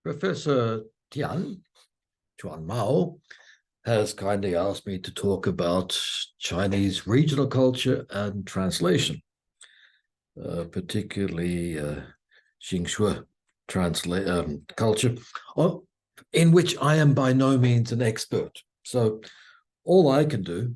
Professor Chuan Mao, has kindly asked me to talk about Chinese regional culture and translation, particularly Jingchu culture, in which I am by no means an expert. So all I can do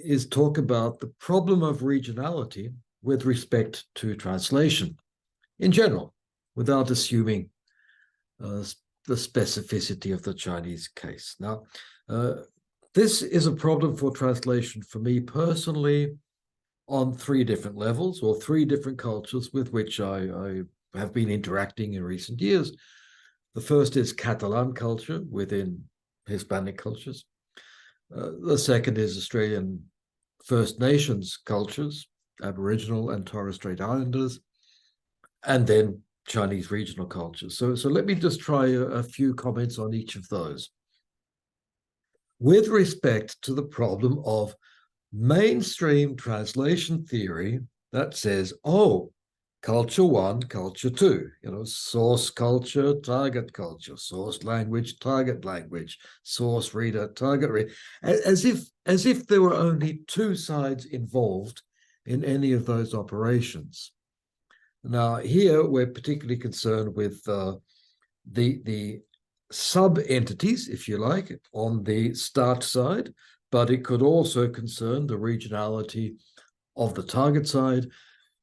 is talk about the problem of regionality with respect to translation in general, without assuming the specificity of the Chinese case. Now, this is a problem for translation for me personally on three different levels or three different cultures with which I have been interacting in recent years. The first is Catalan culture within Hispanic cultures. The second is Australian First Nations cultures, Aboriginal and Torres Strait Islanders, and then Chinese regional cultures. So let me just try a few comments on each of those. With respect to the problem of mainstream translation theory that says, oh, culture one, culture two, source culture, target culture, source language, target language, source reader, target reader, as if there were only two sides involved in any of those operations. Now, here we're particularly concerned with the sub-entities, if you like, on the start side, but it could also concern the regionality of the target side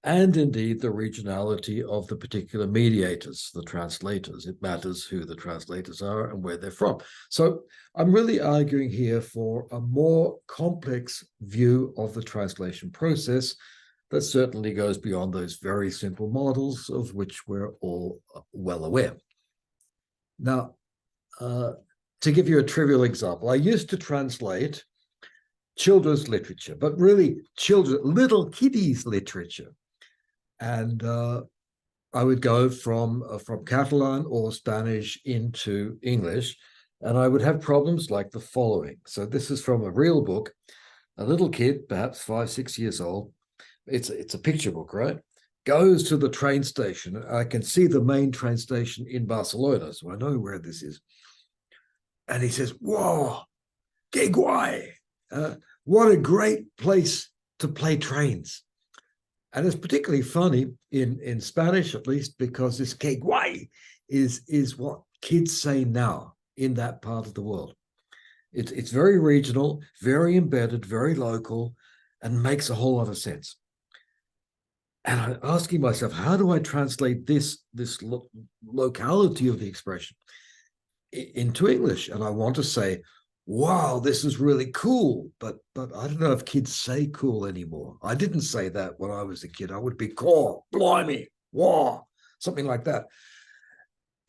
and indeed the regionality of the particular mediators, the translators. It matters who the translators are and where they're from. So I'm really arguing here for a more complex view of the translation process that certainly goes beyond those very simple models of which we're all well aware. Now, to give you a trivial example, I used to translate children's literature, but really little kiddies literature. And I would go from Catalan or Spanish into English, and I would have problems like the following. So this is from a real book. A little kid, perhaps 5, 6 years old, it's a picture book, right? Goes to the train station. I can see the main train station in Barcelona, so I know where this is. And he says, whoa, que guay. What a great place to play trains. And it's particularly funny in Spanish, at least, because this que guay is what kids say now in that part of the world. It's very regional, very embedded, very local, and makes a whole lot of sense. And I'm asking myself, how do I translate this locality of the expression into English? And I want to say, wow, this is really cool, but I don't know if kids say cool anymore. I didn't say that when I was a kid. I would be cool, blimey, wow, something like that.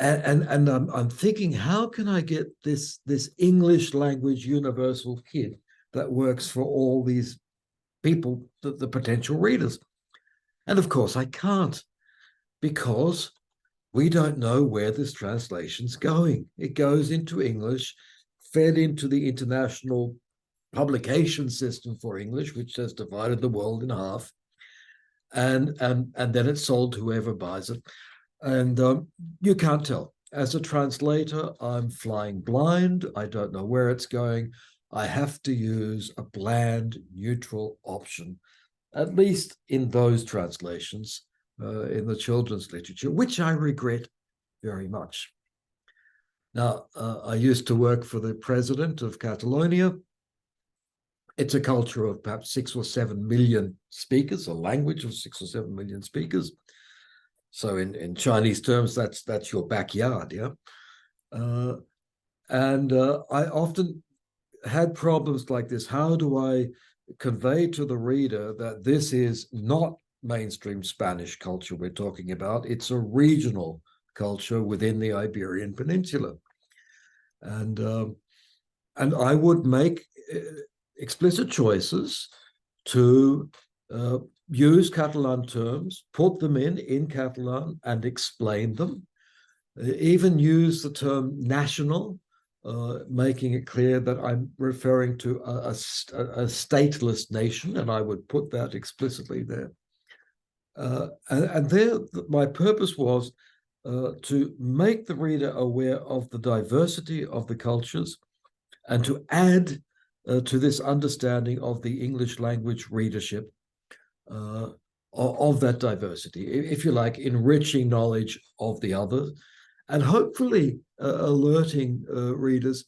And I'm thinking, how can I get this English language universal kid that works for all these people, the potential readers? And of course I can't, because we don't know where this translation's going. It goes into English, fed into the international publication system for English, which has divided the world in half, and then it's sold to whoever buys it. And you can't tell. As a translator, I'm flying blind. I don't know where it's going. I have to use a bland, neutral option, at least in those translations, in the children's literature, which I regret very much. Now, I used to work for the president of Catalonia. It's a culture of perhaps 6 or 7 million speakers, a language of 6 or 7 million speakers. So in Chinese terms, that's your backyard, yeah? And I often had problems like this. How do I convey to the reader that this is not mainstream Spanish culture we're talking about? It's a regional culture within the Iberian Peninsula. And I would make explicit choices to use Catalan terms, put them in Catalan and explain them, even use the term national, making it clear that I'm referring to a stateless nation, and I would put that explicitly there. And there, my purpose was to make the reader aware of the diversity of the cultures and to add to this understanding of the English language readership of that diversity, if you like, enriching knowledge of the others, and hopefully alerting readers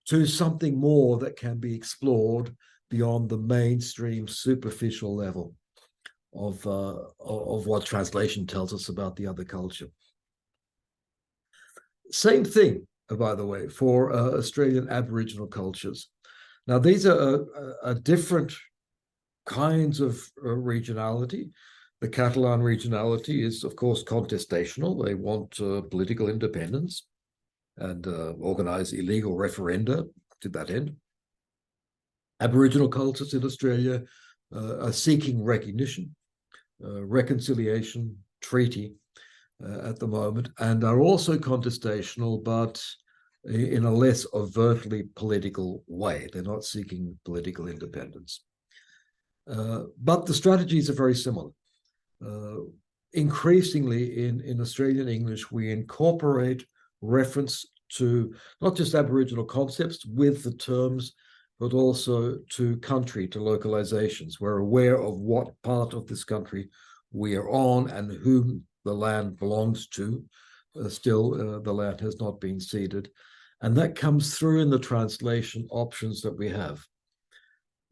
to something more that can be explored beyond the mainstream superficial level of what translation tells us about the other culture. Same thing, by the way, for Australian Aboriginal cultures. Now, these are different kinds of regionality. The Catalan regionality is, of course, contestational. They want political independence and organize illegal referenda to that end. Aboriginal cultures in Australia are seeking recognition, reconciliation, treaty at the moment, and are also contestational, but in a less overtly political way. They're not seeking political independence. But the strategies are very similar. Increasingly in Australian English, we incorporate reference to not just Aboriginal concepts with the terms, but also to country, to localizations. We're aware of what part of this country we are on and whom the land belongs to. Still, the land has not been ceded. And that comes through in the translation options that we have.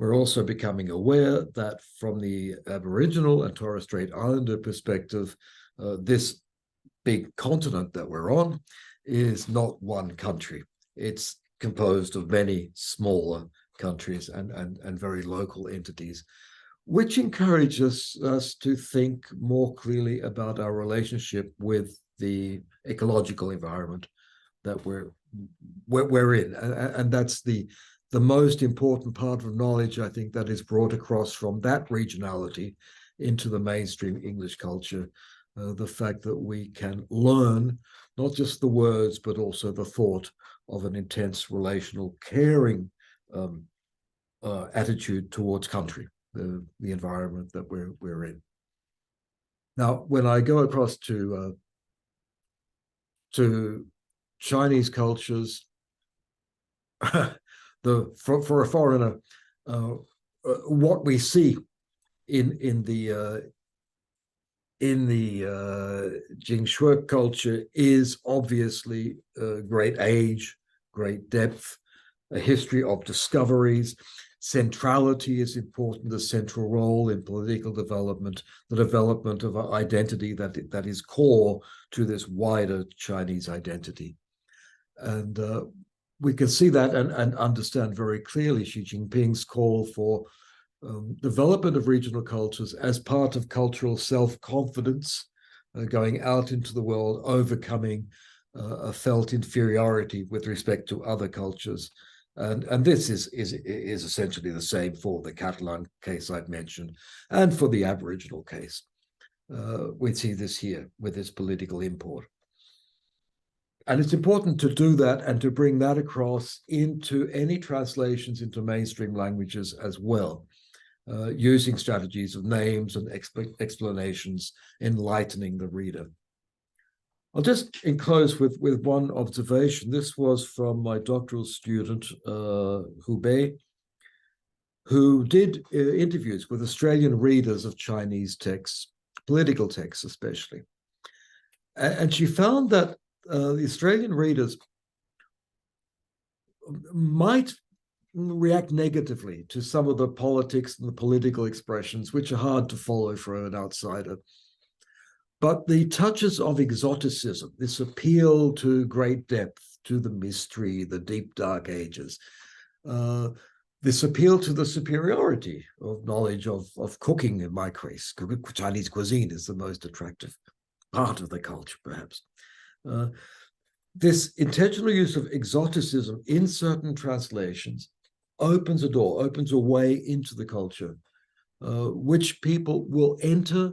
We're also becoming aware that from the Aboriginal and Torres Strait Islander perspective, this big continent that we're on is not one country. It's composed of many smaller countries and very local entities, which encourages us to think more clearly about our relationship with the ecological environment that we're in. And that's the most important part of knowledge, I think, that is brought across from that regionality into the mainstream English culture. The fact that we can learn not just the words, but also the thought of an intense, relational, caring attitude towards country, the environment that we're in. Now, when I go across to Chinese cultures, for a foreigner, what we see in the Jingchu culture is obviously great age, great depth, a history of discoveries. Centrality is important, the central role in political development, the development of an identity that is core to this wider Chinese identity. And we can see that and understand very clearly Xi Jinping's call for development of regional cultures as part of cultural self-confidence, going out into the world, overcoming a felt inferiority with respect to other cultures. And this is essentially the same for the Catalan case I've mentioned and for the Aboriginal case. We see this here with this political import. And it's important to do that and to bring that across into any translations into mainstream languages as well, using strategies of names and explanations, enlightening the reader. I'll just enclose with one observation. This was from my doctoral student, Hubei, who did interviews with Australian readers of Chinese texts, political texts especially. And she found that the Australian readers might react negatively to some of the politics and the political expressions, which are hard to follow for an outsider. But the touches of exoticism, this appeal to great depth, to the mystery, the deep dark ages, this appeal to the superiority of knowledge of cooking in my case. Chinese cuisine is the most attractive part of the culture, perhaps. This intentional use of exoticism in certain translations opens a door, opens a way into the culture, which people will enter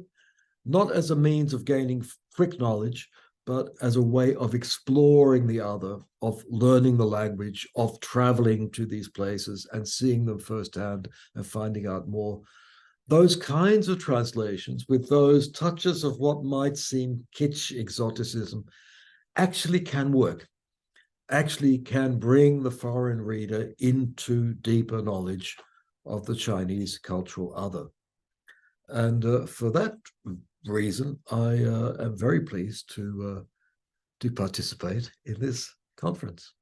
not as a means of gaining quick knowledge, but as a way of exploring the other, of learning the language, of traveling to these places and seeing them firsthand and finding out more. those kinds of translations with those touches of what might seem kitsch exoticism actually can work, actually can bring the foreign reader into deeper knowledge of the Chinese cultural other. And for that reason, I am very pleased to participate in this conference.